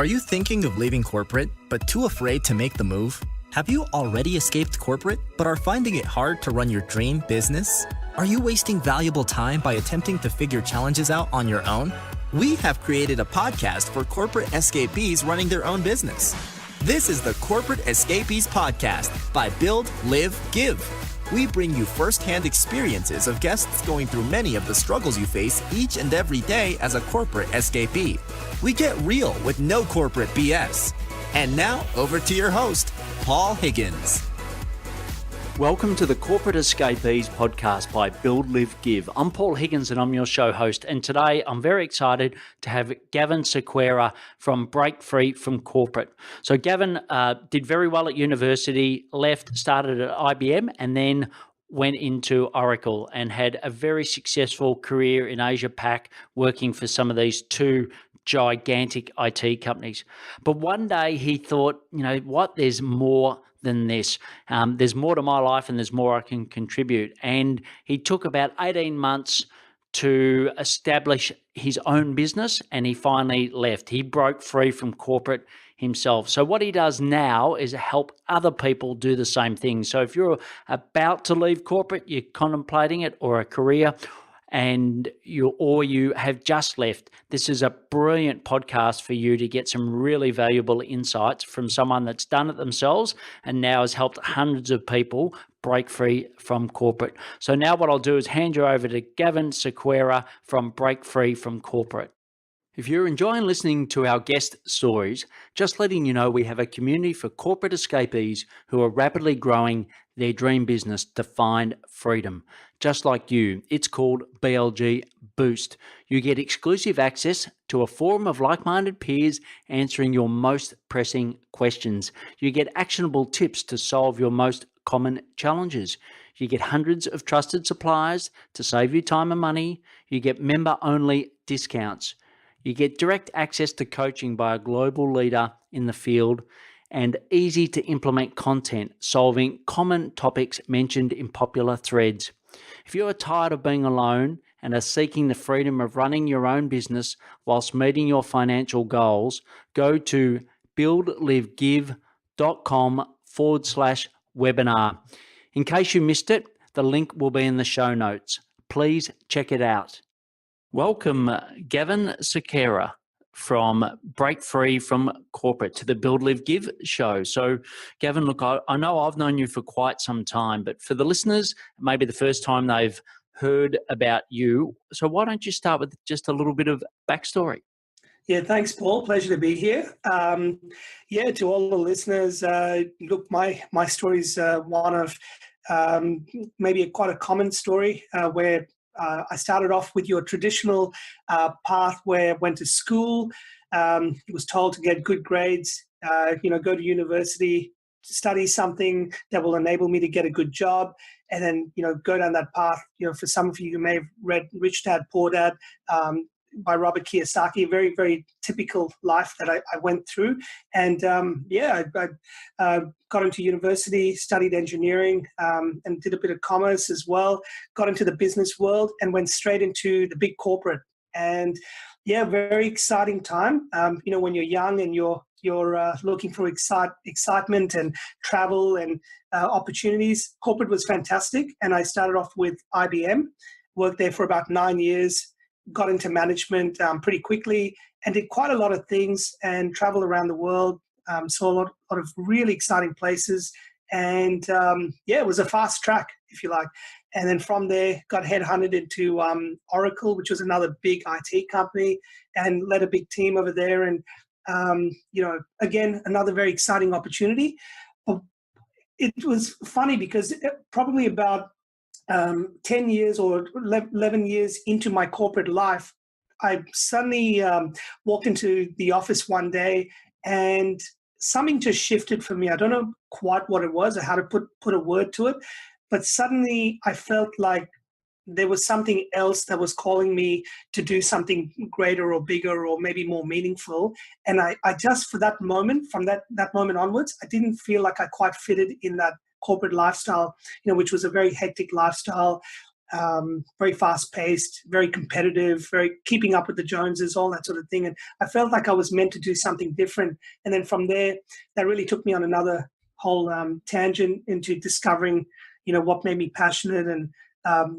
Are you thinking of leaving corporate, but too afraid to make the move? Have you already escaped corporate, but are finding it hard to run your dream business? Are you wasting valuable time by attempting to figure challenges out on your own? We have created a podcast for corporate escapees running their own business. This is the Corporate Escapees Podcast by Build, Live, Give. We bring you first-hand experiences of guests going through many of the struggles you face each and every day as a corporate escapee. We get real with no corporate BS. And now, over to your host, Paul Higgins. Welcome to the Corporate Escapees Podcast by Build, Live, Give. I'm Paul Higgins and I'm your show host. And today I'm very excited to have Gavin Sequeira from Break Free from Corporate. So Gavin did very well at university, left, started at IBM and then went into Oracle and had a very successful career in Asia Pac working for some of these two gigantic IT companies. But one day he thought, you know what, there's more than this. There's more to my life and there's more I can contribute. And he took about 18 months to establish his own business and he finally left. He broke free from corporate himself. So what he does now is help other people do the same thing. So if you're about to leave corporate, you're contemplating it, or a career, and you have just left, this is a brilliant podcast for you to get some really valuable insights from someone that's done it themselves and now has helped hundreds of people break free from corporate. So now what I'll do is hand you over to Gavin Sequeira from Break Free from Corporate. If you're enjoying listening to our guest stories, just letting you know we have a community for corporate escapees who are rapidly growing their dream business to find freedom. Just like you, it's called BLG Boost. You get exclusive access to a forum of like-minded peers answering your most pressing questions. You get actionable tips to solve your most common challenges. You get hundreds of trusted suppliers to save you time and money. You get member-only discounts. You get direct access to coaching by a global leader in the field and easy to implement content solving common topics mentioned in popular threads. If you are tired of being alone and are seeking the freedom of running your own business whilst meeting your financial goals, go to buildlivegive.com/webinar. In case you missed it, the link will be in the show notes. Please check it out. Welcome, Gavin Sequeira from Break Free from Corporate to the Build, Live, Give show. So, Gavin, look, I know I've known you for quite some time, but for the listeners, maybe the first time they've heard about you. So why don't you start with just a little bit of backstory? Yeah, thanks, Paul. Pleasure to be here. To all the listeners, look, my story is one of maybe quite a common story where I started off with your traditional path where I went to school, was told to get good grades, go to university, study something that will enable me to get a good job, and then, go down that path. For some of you who may have read Rich Dad, Poor Dad by Robert Kiyosaki, a very, very typical life that I went through. And I got into university, studied engineering, and did a bit of commerce as well, got into the business world and went straight into the big corporate. And very exciting time. When you're young and you're looking for excitement and travel and opportunities, corporate was fantastic. And I started off with IBM, worked there for about 9 years, got into management pretty quickly and did quite a lot of things and traveled around the world, saw a lot of really exciting places. And it was a fast track, if you like. And then from there, got headhunted into Oracle, which was another big IT company, and led a big team over there. And, again, another very exciting opportunity. But it was funny because probably about 10 years or 11 years into my corporate life, I suddenly walked into the office one day and something just shifted for me. I don't know quite what it was or how to put a word to it, but suddenly I felt like there was something else that was calling me to do something greater or bigger or maybe more meaningful. And I just, for that moment, from that moment onwards, I didn't feel like I quite fitted in that corporate lifestyle, which was a very hectic lifestyle. very fast-paced, very competitive, very keeping up with the Joneses, all that sort of thing. And I felt like I was meant to do something different. And then from there, that really took me on another whole tangent into discovering, what made me passionate, and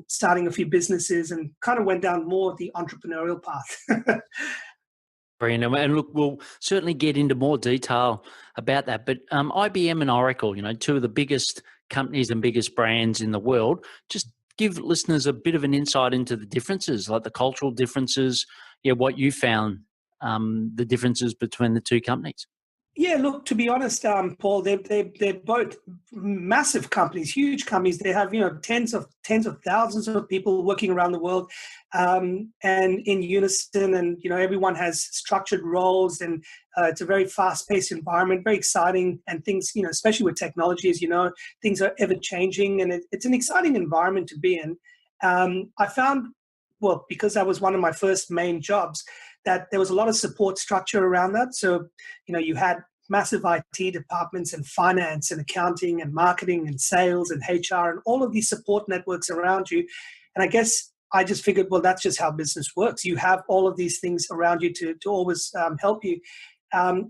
starting a few businesses, and kind of went down more the entrepreneurial path. Brilliant. And look, we'll certainly get into more detail about that. But IBM and Oracle, two of the biggest companies and biggest brands in the world, just give listeners a bit of an insight into the differences, like the cultural differences, what you found, the differences between the two companies. Yeah, look, to be honest, Paul, they're both massive companies, huge companies. They have tens of thousands of people working around the world, and in unison. And everyone has structured roles, and it's a very fast-paced environment, very exciting. And things, especially with technology, as things are ever changing, and it's an exciting environment to be in. I found, well, because that was one of my first main jobs, that there was a lot of support structure around that. So, you had massive IT departments, and finance and accounting and marketing and sales and HR, and all of these support networks around you. And I guess I just figured, well, that's just how business works. You have all of these things around you to always help you.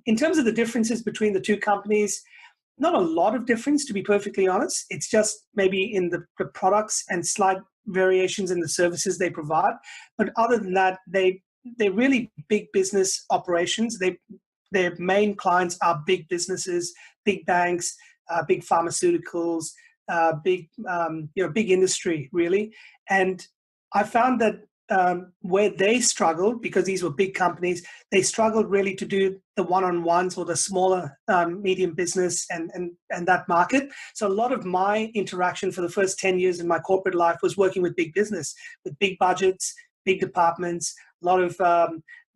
In terms of the differences between the two companies, not a lot of difference, to be perfectly honest. It's just maybe in the products and slight variations in the services they provide. But other than that, they're really big business operations. Their main clients are big businesses, big banks, big pharmaceuticals, big industry, really. And I found that where they struggled, because these were big companies, they struggled really to do the one-on-ones or the smaller medium business and that market. So a lot of my interaction for the first 10 years in my corporate life was working with big business, with big budgets, big departments, a lot of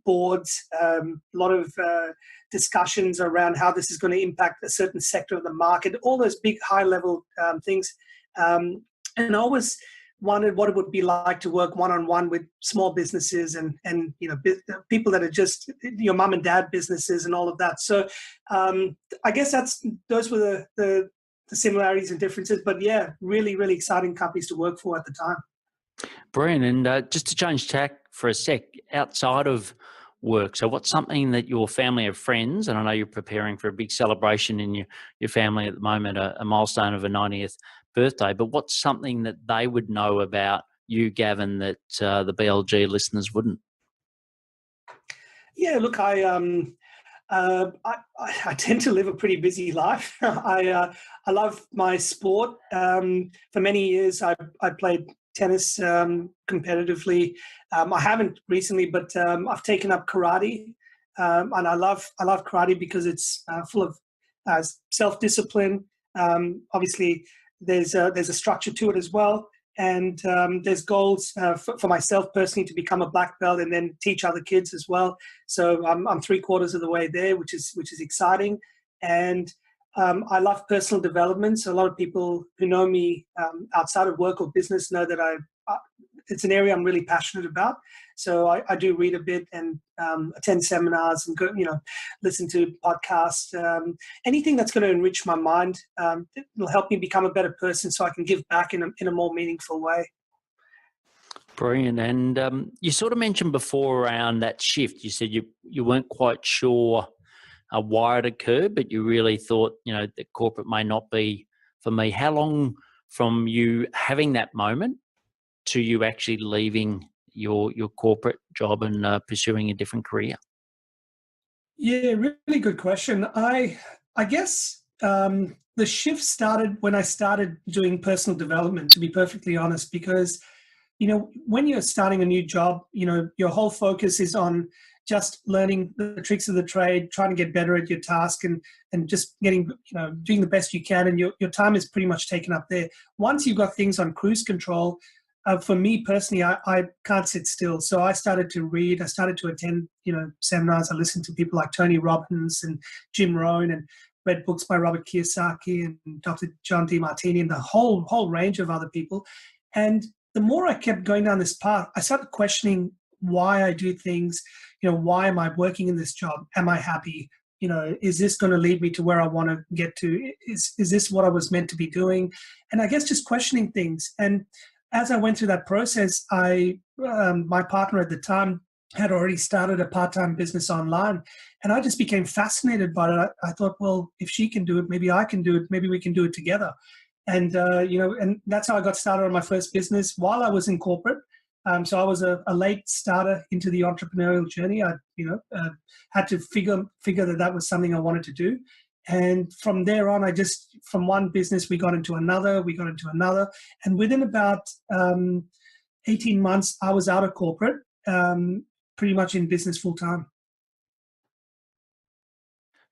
boards, a lot of discussions around how this is going to impact a certain sector of the market, all those big high-level things. And I always wondered what it would be like to work one-on-one with small businesses and people that are just your mum and dad businesses and all of that. So I guess those were the similarities and differences. But yeah, really, really exciting companies to work for at the time. Brilliant. And just to change tack for a sec, outside of work, so what's something that your family or friends, and I know you're preparing for a big celebration in your family at the moment, a milestone of a 90th birthday, but what's something that they would know about you, Gavin, that the BLG listeners wouldn't? Yeah, look, I tend to live a pretty busy life. I love my sport. For many years, I played tennis competitively. I haven't recently, but I've taken up karate, and I love karate because it's full of self-discipline. Obviously, there's a structure to it as well, and there's goals for myself personally to become a black belt and then teach other kids as well. So I'm 3/4 of the way there, which is exciting, and I love personal development. So a lot of people who know me outside of work or business know that it's an area I'm really passionate about. So I do read a bit and attend seminars and go, listen to podcasts. Anything that's going to enrich my mind, it'll help me become a better person, so I can give back in a more meaningful way. Brilliant. And you sort of mentioned before around that shift. You said you weren't quite sure why it occurred, but you really thought, that corporate may not be for me. How long from you having that moment to you actually leaving your corporate job and pursuing a different career? Yeah, really good question. I guess the shift started when I started doing personal development, to be perfectly honest, because, when you're starting a new job, your whole focus is on just learning the tricks of the trade, trying to get better at your task, and just getting, doing the best you can. And your time is pretty much taken up there. Once you've got things on cruise control, for me personally, I can't sit still. So I started to read. I started to attend, seminars. I listened to people like Tony Robbins and Jim Rohn, and read books by Robert Kiyosaki and Dr. John DeMartini and the whole range of other people. And the more I kept going down this path, I started questioning why I do things. Why am I working in this job? Am I happy? Is this going to lead me to where I want to get to? Is this what I was meant to be doing? And I guess just questioning things. And as I went through that process, my partner at the time had already started a part-time business online, and I just became fascinated by it. I thought, well, if she can do it, maybe I can do it. Maybe we can do it together. And and that's how I got started on my first business while I was in corporate. So I was a late starter into the entrepreneurial journey. I had to figure that was something I wanted to do. And from there on, from one business, we got into another, and within about 18 months, I was out of corporate, pretty much in business full time.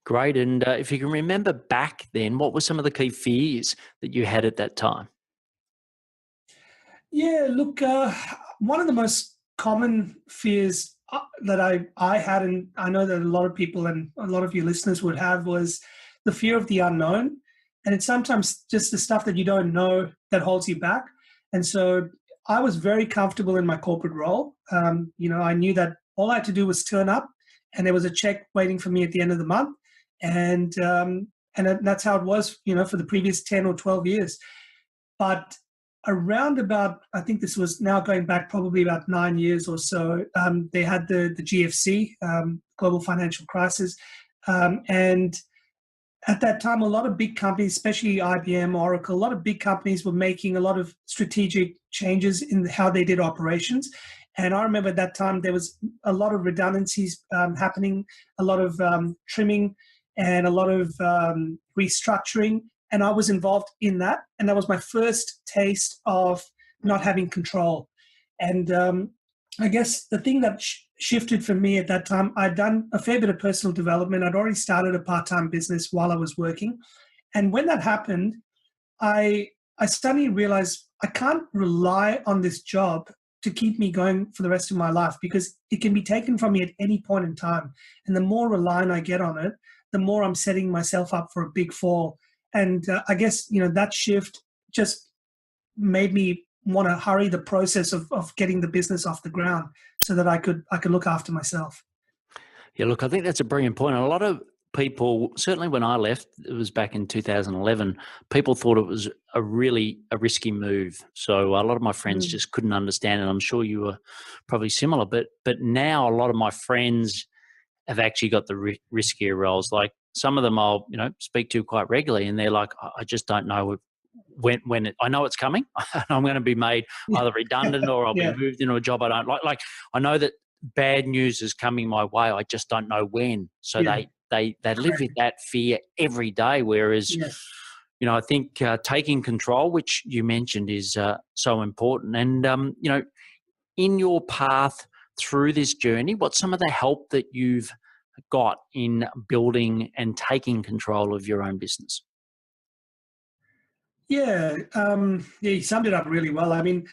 Great. And if you can remember back then, what were some of the key fears that you had at that time? Yeah, look, one of the most common fears that I had, and I know that a lot of people and a lot of your listeners would have, was the fear of the unknown. And it's sometimes just the stuff that you don't know that holds you back. And so I was very comfortable in my corporate role. I knew that all I had to do was turn up, and there was a check waiting for me at the end of the month. And that's how it was, for the previous 10 or 12 years. But around about, I think this was now going back probably about 9 years or so, they had the GFC, global financial crisis. And at that time, a lot of big companies, especially IBM, Oracle, a lot of big companies were making a lot of strategic changes in how they did operations. And I remember at that time, there was a lot of redundancies happening, a lot of trimming, and a lot of restructuring. And I was involved in that. And that was my first taste of not having control. And I guess the thing that shifted for me at that time, I'd done a fair bit of personal development. I'd already started a part-time business while I was working. And when that happened, I suddenly realized I can't rely on this job to keep me going for the rest of my life, because it can be taken from me at any point in time. And the more reliant I get on it, the more I'm setting myself up for a big fall. And I guess, that shift just made me want to hurry the process of getting the business off the ground so that I could look after myself. Yeah, look, I think that's a brilliant point. And a lot of people, certainly when I left, it was back in 2011, people thought it was a risky move. So a lot of my friends just couldn't understand it. I'm sure you were probably similar, but now a lot of my friends have actually got the riskier roles. Like some of them I'll, speak to quite regularly, and they're like, I just don't know when I know it's coming. I'm going to be made either redundant or I'll be moved into a job I don't like. Like I know that bad news is coming my way. I just don't know when. So they live with that fear every day. Whereas, I think taking control, which you mentioned, is so important. And in your path through this journey, what's some of the help that you've got in building and taking control of your own business? Yeah, you summed it up really well. I mean,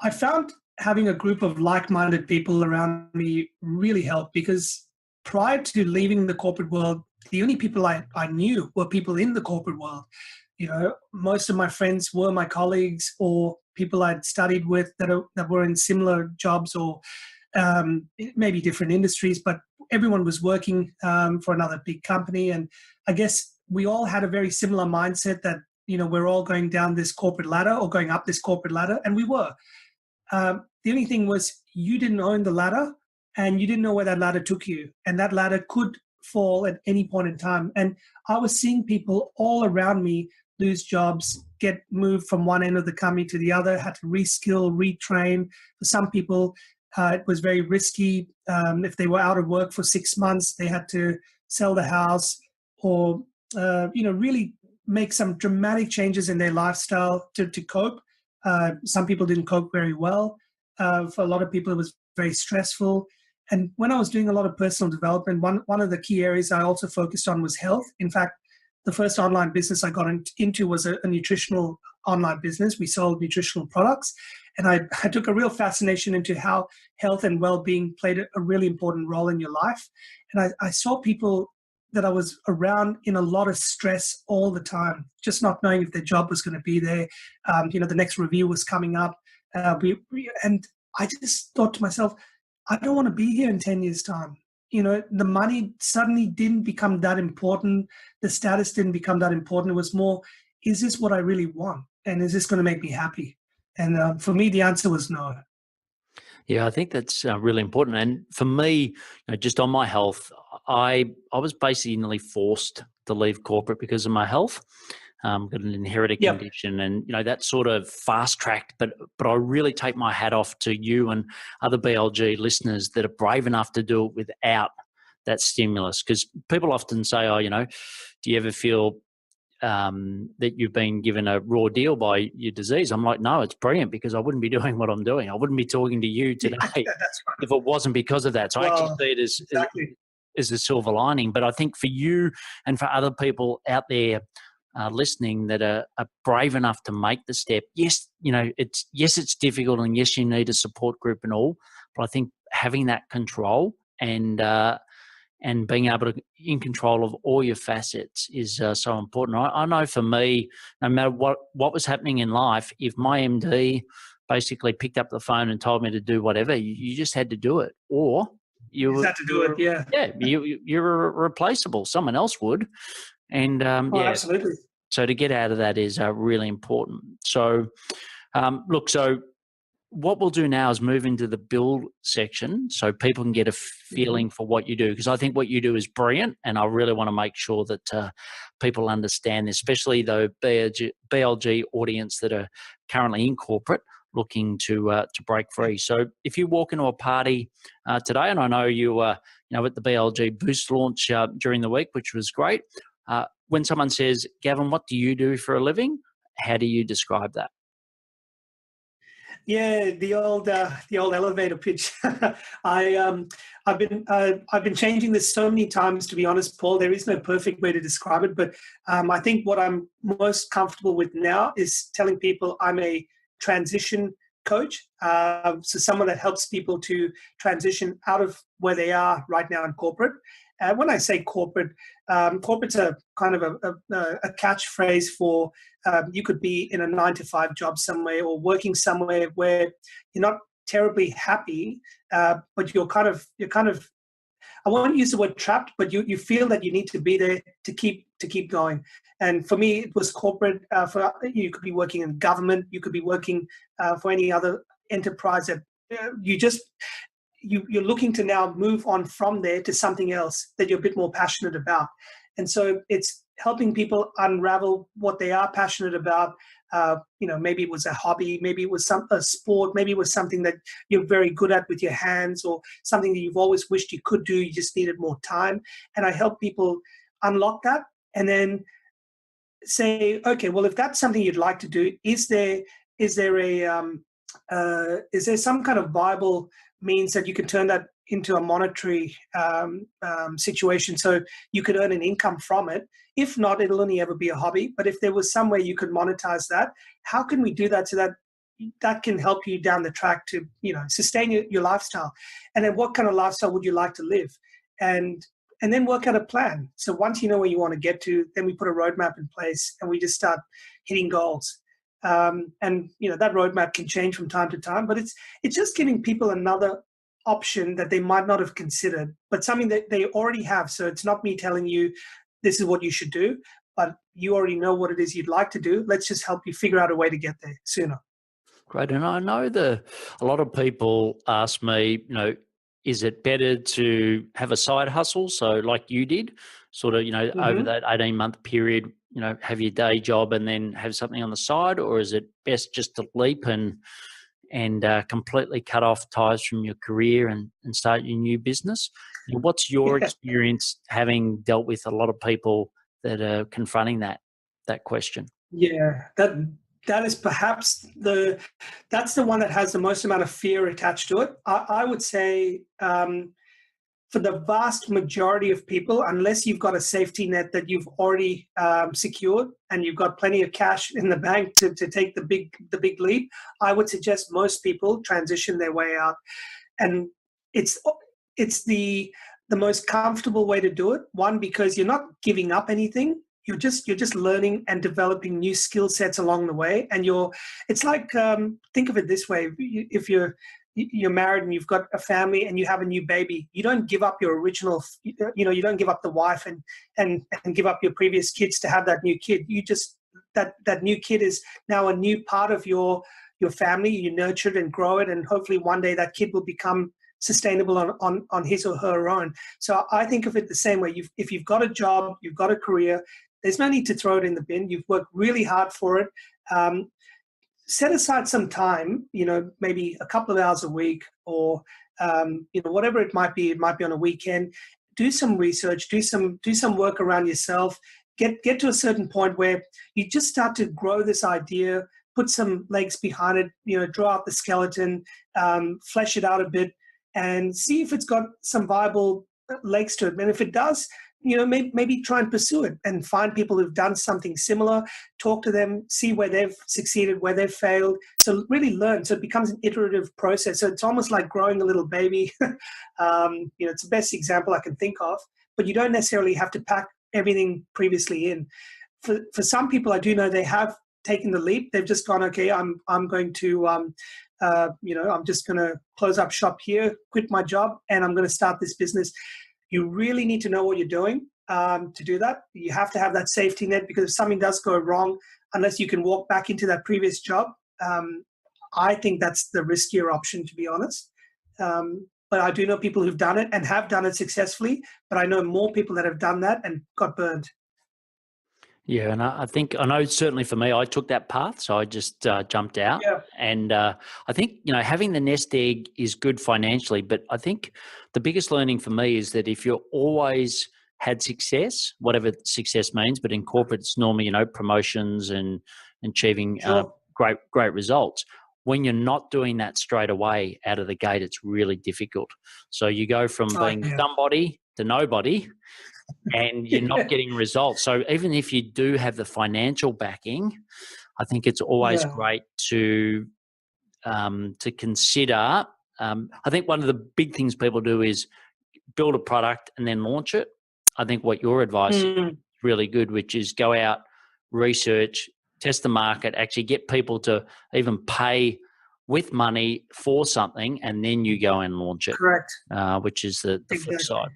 I found having a group of like-minded people around me really helped, because prior to leaving the corporate world, the only people I knew were people in the corporate world. Most of my friends were my colleagues or people I'd studied with that were in similar jobs or maybe different industries, but everyone was working for another big company. And I guess we all had a very similar mindset that, we're all going down this corporate ladder or going up this corporate ladder, and we were. The only thing was you didn't own the ladder and you didn't know where that ladder took you. And that ladder could fall at any point in time. And I was seeing people all around me lose jobs, get moved from one end of the company to the other, had to reskill, retrain. For some people, it was very risky. If they were out of work for 6 months, they had to sell the house or, really make some dramatic changes in their lifestyle to cope. Some people didn't cope very well. For a lot of people, it was very stressful. And when I was doing a lot of personal development, one of the key areas I also focused on was health. In fact, the first online business I got into was a nutritional online business. We sold nutritional products. And I took a real fascination into how health and well-being played a really important role in your life. And I saw people that I was around in a lot of stress all the time, just not knowing if their job was going to be there. The next review was coming up. And I just thought to myself, I don't want to be here in 10 years' time. The money suddenly didn't become that important. The status didn't become that important. It was more, is this what I really want? And is this going to make me happy? And for me, the answer was no. Yeah, I think that's really important. And for me, just on my health, I was basically nearly forced to leave corporate because of my health. Got an inherited Yep. condition, and that sort of fast tracked. But I really take my hat off to you and other BLG listeners that are brave enough to do it without that stimulus. Because people often say, "Oh, do you ever feel that you've been given a raw deal by your disease?" I'm like, no, it's brilliant, because I wouldn't be doing what I'm doing. I wouldn't be talking to you today That's right. if it wasn't because of that. So I actually Well, see it exactly. as a silver lining. But I think for you and for other people out there listening that are brave enough to make the step, yes, it's difficult, and yes, you need a support group and all. But I think having that control and being able to in control of all your facets is so important. I know for me, no matter what was happening in life, if my MD basically picked up the phone and told me to do whatever, you just had to do it, or You just had to do it. Yeah. you're replaceable. Someone else would, and Oh, absolutely. so to get out of that is really important. So look, so what we'll do now is move into the build section so people can get a feeling for what you do, because I think what you do is brilliant, and I really want to make sure that people understand this, especially the BLG audience that are currently in corporate looking to break free. So if you walk into a party today, and I know you were at the BLG Boost launch during the week, which was great, when someone says, "Gavin, what do you do for a living?" how do you describe that? Yeah, the old elevator pitch. I've been changing this so many times, to be honest, Paul. There is no perfect way to describe it, but I think what I'm most comfortable with now is telling people I'm a transition coach. So someone that helps people to transition out of where they are right now in corporate. When I say corporate, corporate's a kind of a catchphrase for you could be in a 9-to-5 job somewhere, or working somewhere where you're not terribly happy, but you're kind of I won't use the word trapped, but you feel that you need to be there to keep going. And for me, it was corporate. You could be working in government, you could be working for any other enterprise that you're looking to now move on from there to something else that you're a bit more passionate about. And so it's helping people unravel what they are passionate about. Maybe it was a hobby, maybe it was a sport, maybe it was something that you're very good at with your hands, or something that you've always wished you could do, you just needed more time. And I help people unlock that, and then say, okay, well, if that's something you'd like to do, is there some kind of viable means that you can turn that into a monetary situation, so you could earn an income from it? If not, it'll only ever be a hobby. But if there was some way you could monetize that, how can we do that so that can help you down the track to sustain your lifestyle? And then what kind of lifestyle would you like to live? And then work out a plan. So once you know where you want to get to, then we put a roadmap in place, and we just start hitting goals. And that roadmap can change from time to time, but it's just giving people another option that they might not have considered, but something that they already have. So it's not me telling you this is what you should do, but you already know what it is you'd like to do. Let's just help you figure out a way to get there sooner. Great. And I know a lot of people ask me, is it better to have a side hustle? So like you did, sort of, over that 18-month period, have your day job and then have something on the side, or is it best just to leap and completely cut off ties from your career and start your new business? What's your experience having dealt with a lot of people that are confronting that question? Yeah, that is perhaps that's the one that has the most amount of fear attached to it. I would say for the vast majority of people, unless you've got a safety net that you've already secured and you've got plenty of cash in the bank to take the big leap, I would suggest most people transition their way out. And it's the most comfortable way to do it. One, because you're not giving up anything. You're just learning and developing new skill sets along the way. And it's like, think of it this way: if you're married and you've got a family and you have a new baby, you don't give up your original, you don't give up the wife and give up your previous kids to have that new kid. You just that new kid is now a new part of your your family, you nurture it and grow it, and hopefully one day that kid will become sustainable on his or her own. So I think of it the same way. If you've got a job, you've got a career, there's no need to throw it in the bin. You've worked really hard for it. Set aside some time, maybe a couple of hours a week, or whatever it might be. It might be on a weekend. Do some research, do some work around yourself. Get to a certain point where you just start to grow this idea, put some legs behind it, draw out the skeleton, flesh it out a bit, and see if it's got some viable legs to it. And if it does, maybe try and pursue it and find people who've done something similar, talk to them, see where they've succeeded, where they've failed. So really learn. So it becomes an iterative process. So it's almost like growing a little baby. It's the best example I can think of, but you don't necessarily have to pack everything previously in. For some people, I do know they have taken the leap. They've just gone, okay, I'm going to, I'm just going to close up shop here, quit my job, and I'm going to start this business. You really need to know what you're doing to do that. You have to have that safety net, because if something does go wrong, unless you can walk back into that previous job, I think that's the riskier option, to be honest. But I do know people who've done it and have done it successfully, but I know more people that have done that and got burned. Yeah, and I know certainly for me, I took that path, so I just jumped out. Yeah. And I think, having the nest egg is good financially, but I think the biggest learning for me is that if you're always had success, whatever success means, but in corporate it's normally, promotions and achieving Sure. great results. When you're not doing that straight away out of the gate, it's really difficult. So you go from being somebody to nobody, and you're not getting results. So even if you do have the financial backing, I think it's always great to consider. I think one of the big things people do is build a product and then launch it. I think what your advice is really good, which is go out, research, test the market, actually get people to even pay with money for something, and then you go and launch it. Correct. Which is the flip side.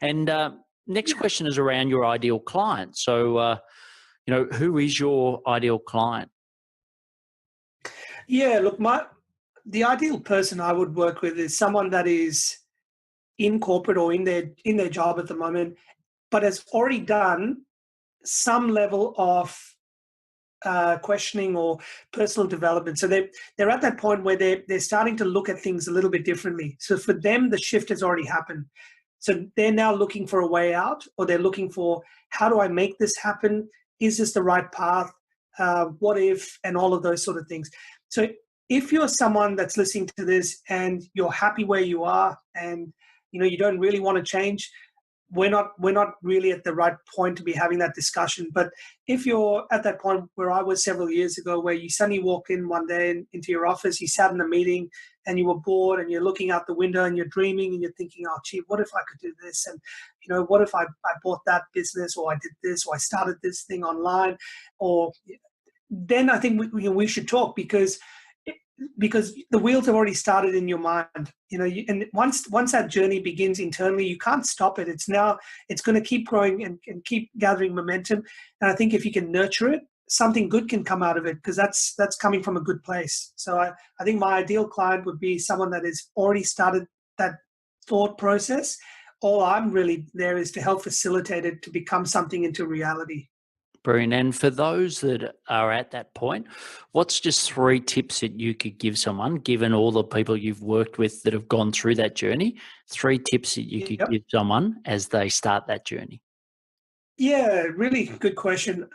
And next question is around your ideal client. So, who is your ideal client? Yeah, look, the ideal person I would work with is someone that is in corporate or in their job at the moment, but has already done some level of questioning or personal development. So they're at that point where they're starting to look at things a little bit differently. So for them, the shift has already happened. So they're now looking for a way out, or they're looking for, how do I make this happen? Is this the right path? What if, and all of those sort of things. So if you're someone that's listening to this and you're happy where you are, and you don't really want to change, we're not really at the right point to be having that discussion. But if you're at that point where I was several years ago, where you suddenly walked in one day into your office, you sat in a meeting and you were bored, and you're looking out the window and you're dreaming and you're thinking, oh, gee, what if I could do this? And, what if I bought that business, or I did this, or I started this thing online, then I think we should talk, because the wheels have already started in your mind, and once that journey begins internally, you can't stop it. It's going to keep growing and keep gathering momentum. And I think if you can nurture it, something good can come out of it, because that's coming from a good place. So I think my ideal client would be someone that has already started that thought process. All I'm really there is to help facilitate it to become something into reality. Brilliant. And for those that are at that point, what's just 3 tips that you could give someone, given all the people you've worked with that have gone through that journey, 3 tips that you could give someone as they start that journey? Yeah, really good question.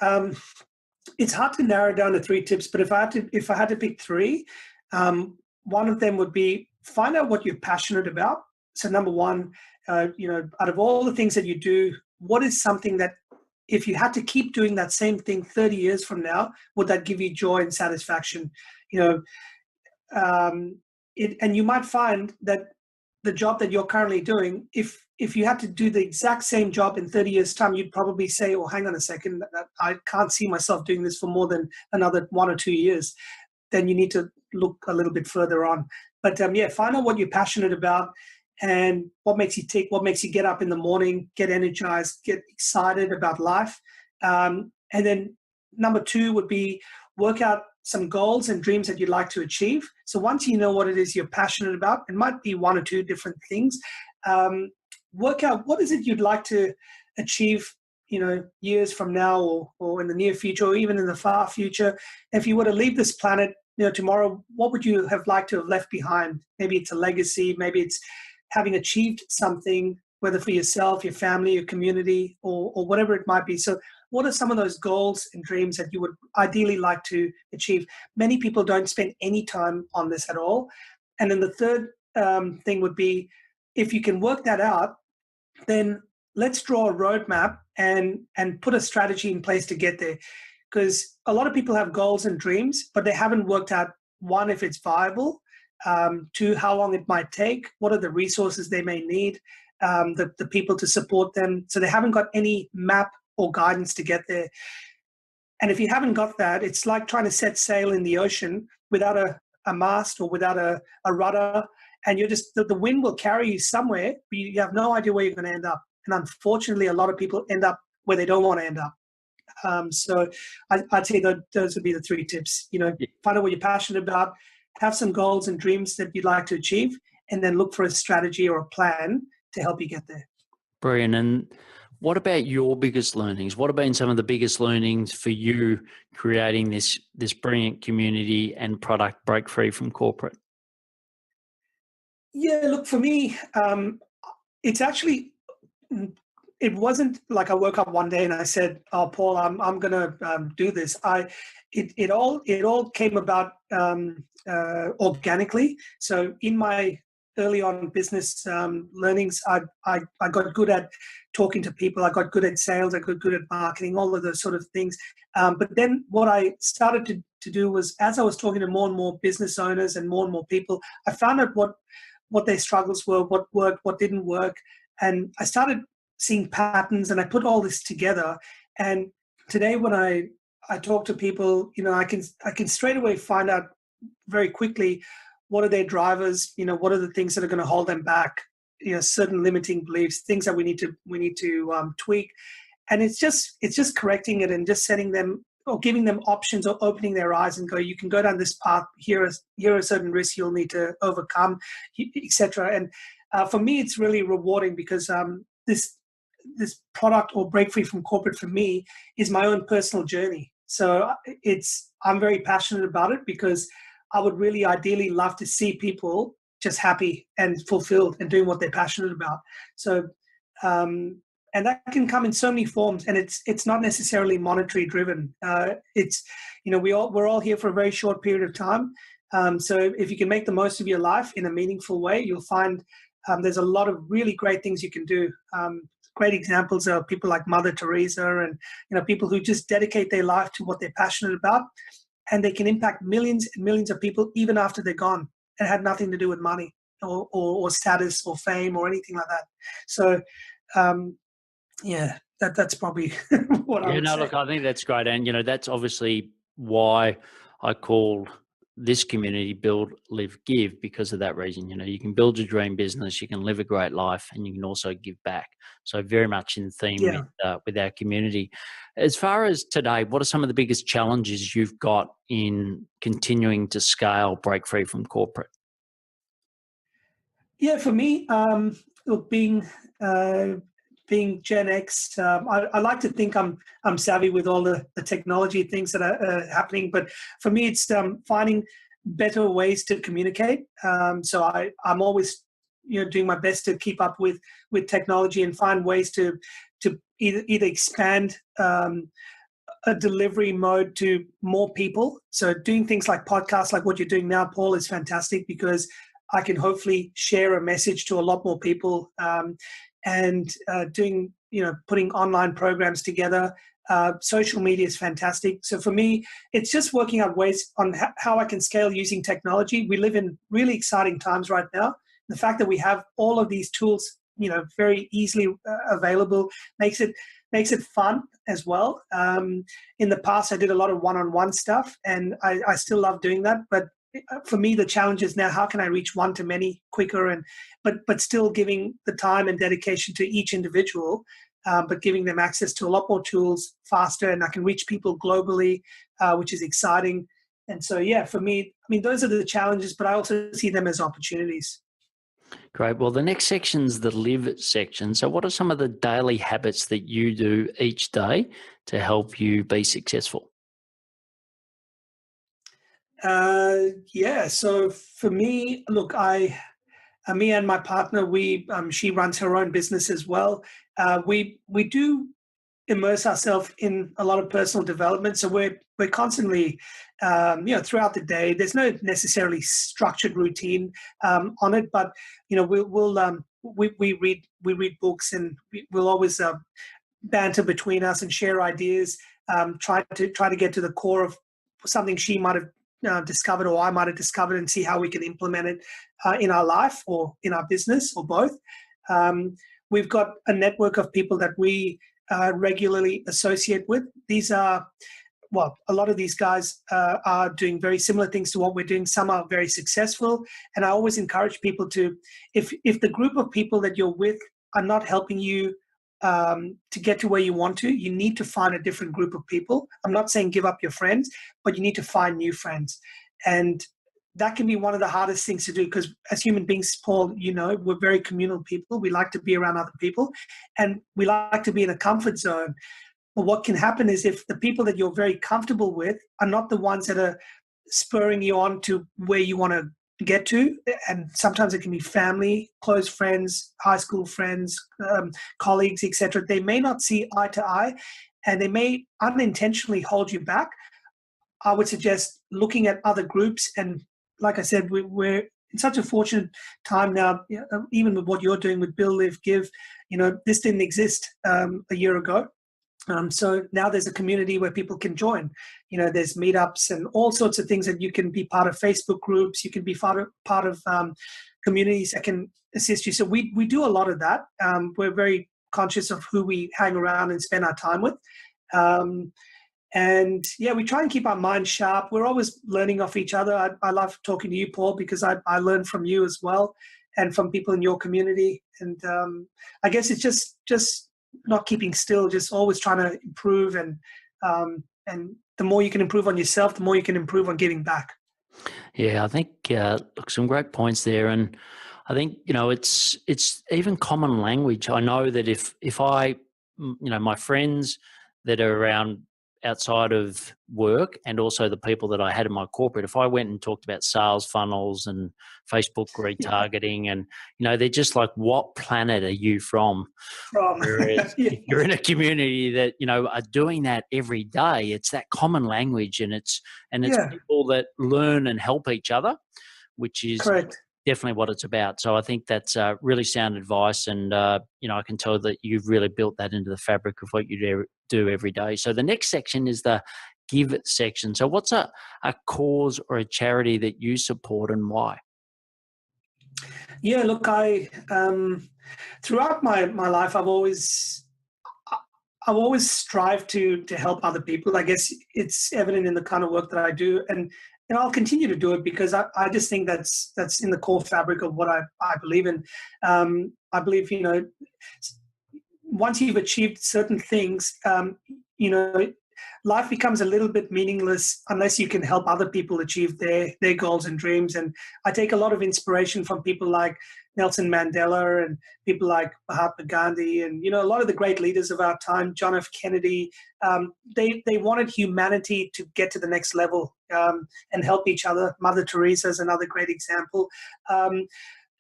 It's hard to narrow down to 3 tips, but if I had to pick 3, one of them would be, find out what you're passionate about. So number 1, out of all the things that you do, what is something that, if you had to keep doing that same thing 30 years from now, would that give you joy and satisfaction? And you might find that the job that you're currently doing, if you had to do the exact same job in 30 years' time, you'd probably say, oh, hang on a second, I can't see myself doing this for more than another 1 or 2 years. Then you need to look a little bit further on. But find out what you're passionate about, and what makes you tick, what makes you get up in the morning, get energized, get excited about life. And then number 2 would be, work out some goals and dreams that you'd like to achieve. So once you know what it is you're passionate about, it might be one or two different things. Work out what is it you'd like to achieve, years from now or in the near future or even in the far future. If you were to leave this planet, tomorrow, what would you have liked to have left behind? Maybe it's a legacy, maybe it's having achieved something, whether for yourself, your family, your community, or whatever it might be. So what are some of those goals and dreams that you would ideally like to achieve? Many people don't spend any time on this at all. And then the third thing would be, if you can work that out, then let's draw a roadmap and put a strategy in place to get there. Because a lot of people have goals and dreams, but they haven't worked out, one, if it's viable, two, how long it might take, what are the resources they may need, the people to support them. So they haven't got any map or guidance to get there. And if you haven't got that, it's like trying to set sail in the ocean without a mast or without a rudder. And you're just, the wind will carry you somewhere, but you have no idea where you're going to end up. And unfortunately, a lot of people end up where they don't want to end up. So I'd say that those would be the three tips. Find out what you're passionate about, have some goals and dreams that you'd like to achieve, and then look for a strategy or a plan to help you get there. Brilliant. And what about your biggest learnings? What have been some of the biggest learnings for you creating this brilliant community and product Break Free from Corporate? Yeah, look, for me, it's actually, it wasn't like I woke up one day and I said, "Oh, Paul, I'm going to do this." It all came about organically. So in my early on business learnings, I got good at talking to people. I got good at sales. I got good at marketing, all of those sort of things. But then what I started to do was, as I was talking to more and more business owners and more people, I found out what their struggles were, what worked, what didn't work. And I started seeing patterns, and I put all this together. And today when I talk to people, I can straight away find out very quickly what are their drivers, what are the things that are going to hold them back, certain limiting beliefs, things that we need to tweak. And it's just correcting it and just setting them or giving them options or opening their eyes and go, you can go down this path. Here are certain risks you'll need to overcome, etc. And for me, it's really rewarding because this product or Break Free from Corporate for me is my own personal journey. So I'm very passionate about it because I would really ideally love to see people just happy and fulfilled and doing what they're passionate about. So, and that can come in so many forms, and it's not necessarily monetary driven. We're all here for a very short period of time. So if you can make the most of your life in a meaningful way, you'll find there's a lot of really great things you can do. Great examples are people like Mother Teresa and people who just dedicate their life to what they're passionate about, and they can impact millions and millions of people even after they're gone. It had nothing to do with money or status or fame or anything like that. So, that's probably what I would say. Look, I think that's great. And, that's obviously why I called this community Build, Live, Give, because of that reason. You can build your dream business, you can live a great life, and you can also give back. So very much in theme with our community. As far as today, what are some of the biggest challenges you've got in continuing to scale Break Free from Corporate? Yeah, for me, look, being Gen X, I like to think I'm savvy with all the technology things that are happening. But for me, it's finding better ways to communicate. So I'm always doing my best to keep up with technology and find ways to either expand a delivery mode to more people. So doing things like podcasts, like what you're doing now, Paul, is fantastic because I can hopefully share a message to a lot more people. And doing, putting online programs together. Social media is fantastic. So for me, it's just working out ways on how I can scale using technology. We live in really exciting times right now. The fact that we have all of these tools, very easily available makes it fun as well. In the past, I did a lot of one-on-one stuff, and I still love doing that. But for me, the challenge is now how can I reach one to many quicker, but still giving the time and dedication to each individual, but giving them access to a lot more tools faster, and I can reach people globally, which is exciting. And so, yeah, for me, I mean, those are the challenges, but I also see them as opportunities. Great. Well, the next section's the live section. So what are some of the daily habits that you do each day to help you be successful? Yeah. So for me, look, me and my partner, she runs her own business as well. We do immerse ourselves in a lot of personal development. So we're constantly, throughout the day. There's no necessarily structured routine on it, but we read books, and we'll always banter between us and share ideas. Try to get to the core of something she might have discovered or I might have discovered, and see how we can implement it in our life or in our business or both. We've got a network of people that we regularly associate with. These are, well, a lot of these guys are doing very similar things to what we're doing. Some are very successful, and I always encourage people to, if the group of people that you're with are not helping you to get to where you want to, you need to find a different group of people. I'm not saying give up your friends, but you need to find new friends. And that can be one of the hardest things to do, because as human beings, Paul, we're very communal people. We like to be around other people, and we like to be in a comfort zone. But what can happen is, if the people that you're very comfortable with are not the ones that are spurring you on to where you want to get to, and sometimes it can be family, close friends, high school friends, colleagues, etc. They may not see eye to eye, and they may unintentionally hold you back. I would suggest looking at other groups. And like I said, we're in such a fortunate time now, even with what you're doing with Build, Live, Give. This didn't exist a year ago. So now there's a community where people can join. There's meetups and all sorts of things that you can be part of. Facebook groups, you can be part of communities that can assist you. So we do a lot of that. We're very conscious of who we hang around and spend our time with. And yeah, we try and keep our minds sharp. We're always learning off each other. I love talking to you, Paul, because I learn from you as well, and from people in your community. And I guess it's just not keeping still, just always trying to improve. And the more you can improve on yourself, the more you can improve on giving back. Yeah, I think look, some great points there, and I think it's even common language. I know that if I, my friends that are around outside of work, and also the people that I had in my corporate, if I went and talked about sales funnels and Facebook retargeting, and they're just like, "What planet are you from?" Whereas if you're in a community that are doing that every day, it's that common language, and it's people that learn and help each other, which is correct. Definitely what it's about. So I think that's really sound advice, and I can tell that you've really built that into the fabric of what you do every day. So the next section is the give section. So what's a cause or a charity that you support, and why? Yeah, look, I throughout my life, I've always strived to help other people. I guess it's evident in the kind of work that I do, and I'll continue to do it, because I just think that's in the core fabric of what I believe in. I believe, once you've achieved certain things, life becomes a little bit meaningless unless you can help other people achieve their goals and dreams. And I take a lot of inspiration from people like Nelson Mandela and people like Mahatma Gandhi, and a lot of the great leaders of our time, John F. Kennedy. They wanted humanity to get to the next level and help each other. Mother Teresa is another great example.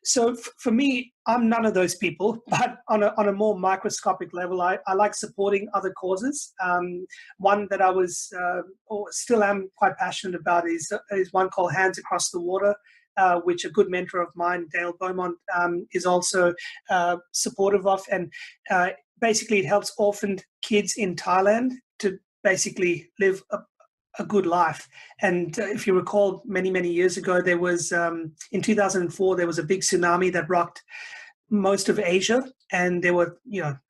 So for me, I'm none of those people, but on a more microscopic level, I like supporting other causes. One that I was or still am quite passionate about is one called Hands Across the Water, which a good mentor of mine, Dale Beaumont, is also supportive of. And basically it helps orphaned kids in Thailand to basically live a good life. And if you recall, many, many years ago, there was, in 2004, there was a big tsunami that rocked most of Asia. And there were,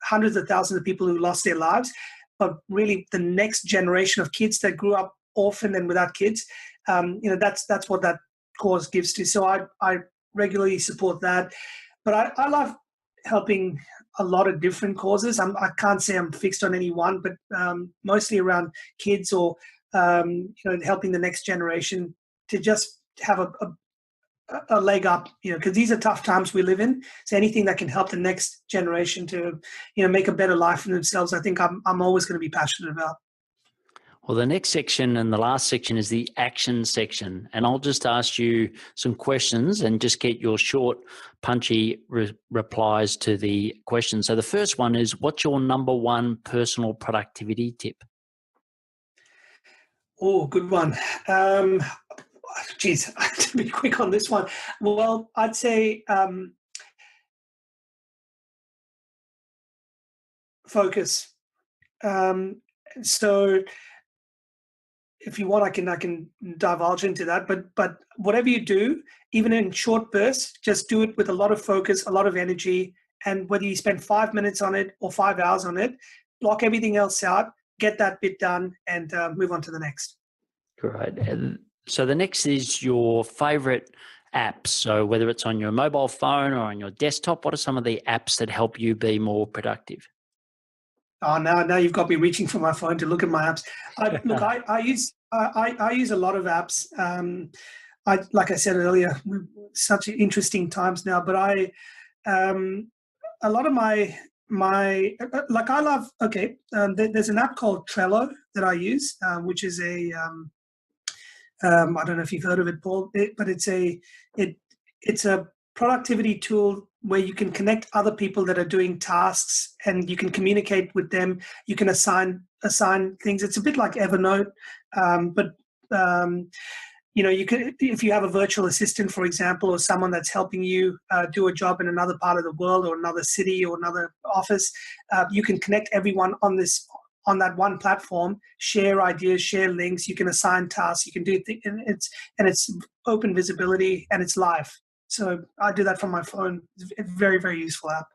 hundreds of thousands of people who lost their lives. But really the next generation of kids that grew up orphaned and without kids, that's what that cause gives to. So I regularly support that. But I love helping a lot of different causes. I can't say I'm fixed on any one, but mostly around kids or helping the next generation to just have a leg up, because these are tough times we live in. So anything that can help the next generation to, make a better life for themselves, I think I'm always going to be passionate about. Well, the next section and the last section is the action section. And I'll just ask you some questions and just get your short, punchy replies to the questions. So the first one is, what's your number one personal productivity tip? Oh, good one. Geez, I have to be quick on this one. Well, I'd say focus. So if you want, I can divulge into that. But whatever you do, even in short bursts, just do it with a lot of focus, a lot of energy. And whether you spend 5 minutes on it or 5 hours on it, block everything else out, get that bit done, and move on to the next. Great. So the next is your favorite apps. So whether it's on your mobile phone or on your desktop, what are some of the apps that help you be more productive? Oh, now you've got me reaching for my phone to look at my apps. I use a lot of apps. Like I said earlier, such interesting times now. But a lot of my like I love. Okay, there's an app called Trello that I use, which is a I don't know if you've heard of it, Paul, but it's a productivity tool where you can connect other people that are doing tasks, and you can communicate with them. You can assign things. It's a bit like Evernote, but you can, if you have a virtual assistant, for example, or someone that's helping you do a job in another part of the world or another city or another office, you can connect everyone on that one platform, share ideas, share links. You can assign tasks. You can do things, and it's open visibility, and it's live. So I do that from my phone. It's a very, very useful app.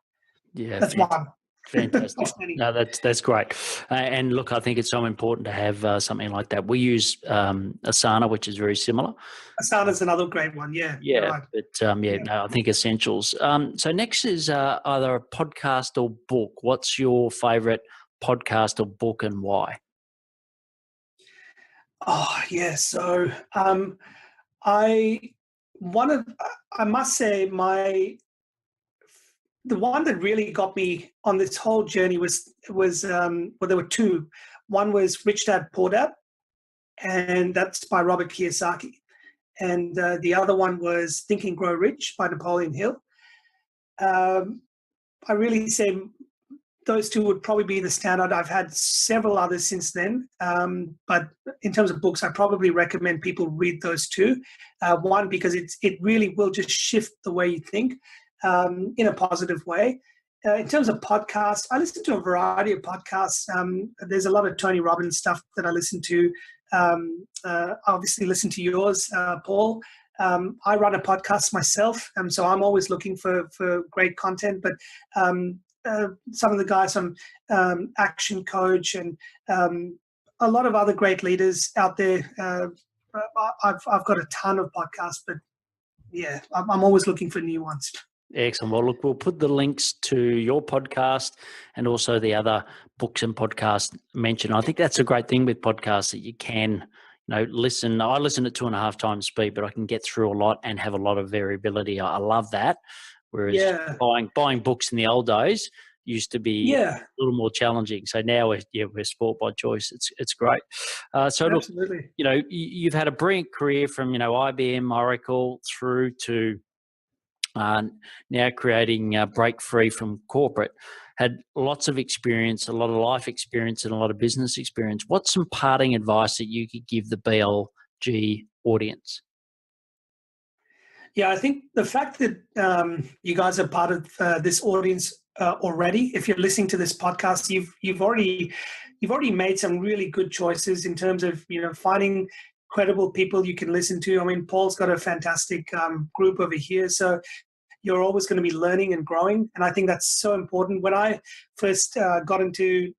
Yeah, that's one. Fantastic. No, that's great. And look, I think it's so important to have something like that. We use Asana, which is very similar. Asana's another great one. Yeah. Yeah. Right. But no, I think essentials. So next is either a podcast or book. What's your favorite podcast or book, and why? Oh, yeah. So I must say the one that really got me on this whole journey was there were two. One was Rich Dad Poor Dad, and that's by Robert Kiyosaki. And the other one was Think and Grow Rich by Napoleon Hill. I really say those two would probably be the standout. I've had several others since then, but in terms of books, I probably recommend people read those two. One, because it really will just shift the way you think in a positive way. In terms of podcasts, I listen to a variety of podcasts. There's a lot of Tony Robbins stuff that I listen to. I obviously listen to yours, Paul. I run a podcast myself, so I'm always looking for great content. But some of the guys from Action Coach and a lot of other great leaders out there. I've got a ton of podcasts, but yeah, I'm always looking for new ones. Excellent. Well, look, we'll put the links to your podcast and also the other books and podcasts mentioned. I think that's a great thing with podcasts, that you can, listen. I listen at 2.5 times speed, but I can get through a lot and have a lot of variability. I love that. Whereas buying books in the old days used to be a little more challenging. So now we're sport by choice. It's great. So absolutely. Look, you've had a brilliant career from IBM, Oracle through to now creating Break Free from corporate. Had lots of experience, a lot of life experience, and a lot of business experience. What's some parting advice that you could give the BLG audience? Yeah, I think the fact that you guys are part of this audience already, if you're listening to this podcast, you've already made some really good choices in terms of finding credible people you can listen to. I mean, Paul's got a fantastic group over here, so you're always going to be learning and growing, and I think that's so important. When I first got into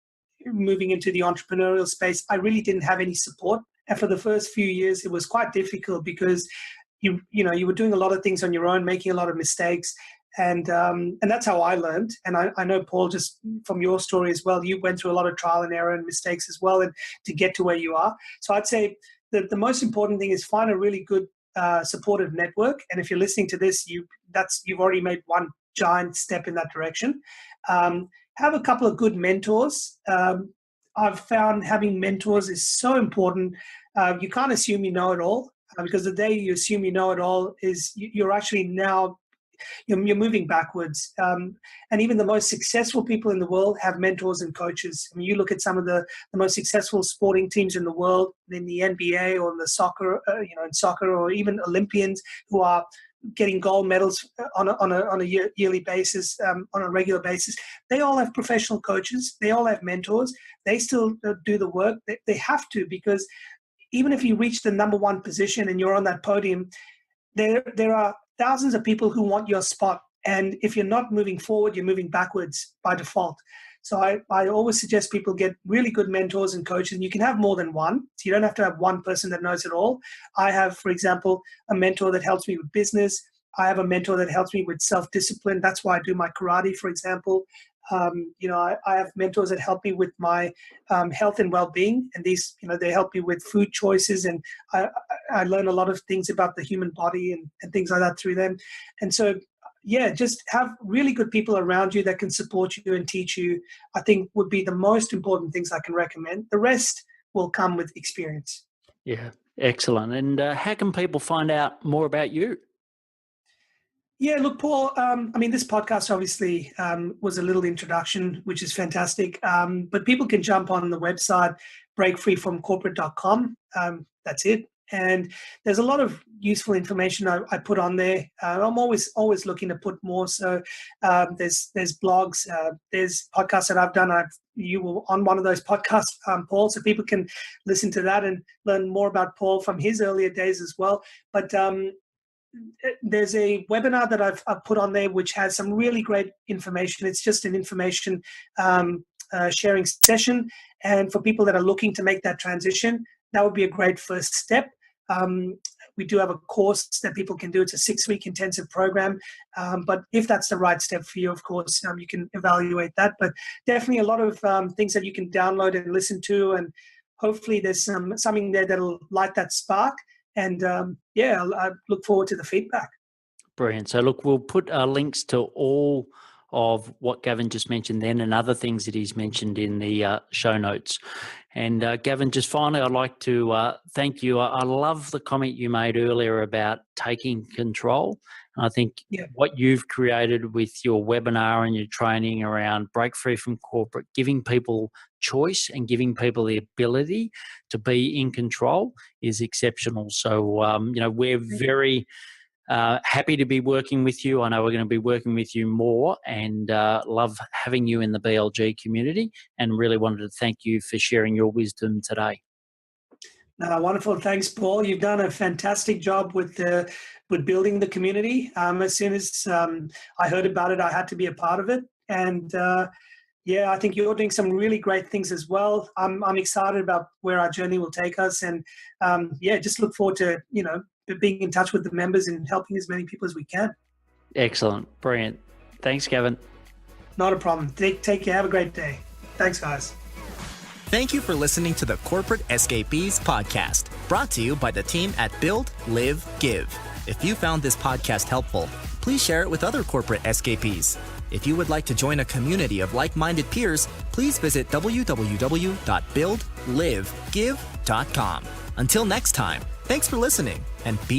moving into the entrepreneurial space, I really didn't have any support, and for the first few years, it was quite difficult because you were doing a lot of things on your own, making a lot of mistakes, And that's how I learned. And I know, Paul, just from your story as well, you went through a lot of trial and error and mistakes as well, and to get to where you are. So I'd say that the most important thing is find a really good supportive network. And if you're listening to this, you've already made one giant step in that direction. Have a couple of good mentors. I've found having mentors is so important. You can't assume you know it all, because the day you assume you know it all is you're actually now you're moving backwards. And even the most successful people in the world have mentors and coaches. I mean, you look at some of the most successful sporting teams in the world, in the NBA or in the soccer, in soccer, or even Olympians who are getting gold medals on a yearly basis, on a regular basis. They all have professional coaches. They all have mentors. They still do the work. They have to, because even if you reach the number one position and you're on that podium, there are thousands of people who want your spot. And if you're not moving forward, you're moving backwards by default. So I always suggest people get really good mentors and coaches. And you can have more than one. So you don't have to have one person that knows it all. I have, for example, a mentor that helps me with business. I have a mentor that helps me with self-discipline. That's why I do my karate, for example. I have mentors that help me with my health and well-being, and these, they help me with food choices, and I learn a lot of things about the human body and things like that through them. And so, just have really good people around you that can support you and teach you, I think, would be the most important things I can recommend. The rest will come with experience. Yeah, excellent. And how can people find out more about you? Yeah, look, Paul, this podcast obviously was a little introduction, which is fantastic. But people can jump on the website, breakfreefromcorporate.com. That's it. And there's a lot of useful information I put on there. I'm always looking to put more. So there's blogs, there's podcasts that I've done. You were on one of those podcasts, Paul, so people can listen to that and learn more about Paul from his earlier days as well. But there's a webinar that I've put on there which has some really great information. It's just an information sharing session. And for people that are looking to make that transition, that would be a great first step. We do have a course that people can do. It's a 6-week intensive program. But if that's the right step for you, of course, you can evaluate that. But definitely a lot of things that you can download and listen to. And hopefully there's something there that'll light that spark. And I look forward to the feedback. Brilliant. So look, we'll put links to all of what Gavin just mentioned then and other things that he's mentioned in the show notes. And Gavin, just finally, I'd like to thank you. I love the comment you made earlier about taking control. And I think what you've created with your webinar and your training around Break Free from Corporate, giving people choice and giving people the ability to be in control is exceptional. So, we're very happy to be working with you. I know we're going to be working with you more, and love having you in the BLG community, and really wanted to thank you for sharing your wisdom today. Wonderful. Thanks, Paul. You've done a fantastic job with building the community. As soon as I heard about it, I had to be a part of it. And I think you're doing some really great things as well. I'm excited about where our journey will take us. And just look forward to, being in touch with the members and helping as many people as we can. Excellent. Brilliant. Thanks, Gavin. Not a problem. Take care. Have a great day. Thanks, guys. Thank you for listening to the Corporate Escapees podcast, brought to you by the team at Build, Live, Give. If you found this podcast helpful, please share it with other corporate escapees. If you would like to join a community of like-minded peers, please visit www.buildlivegive.com. Until next time, thanks for listening, and be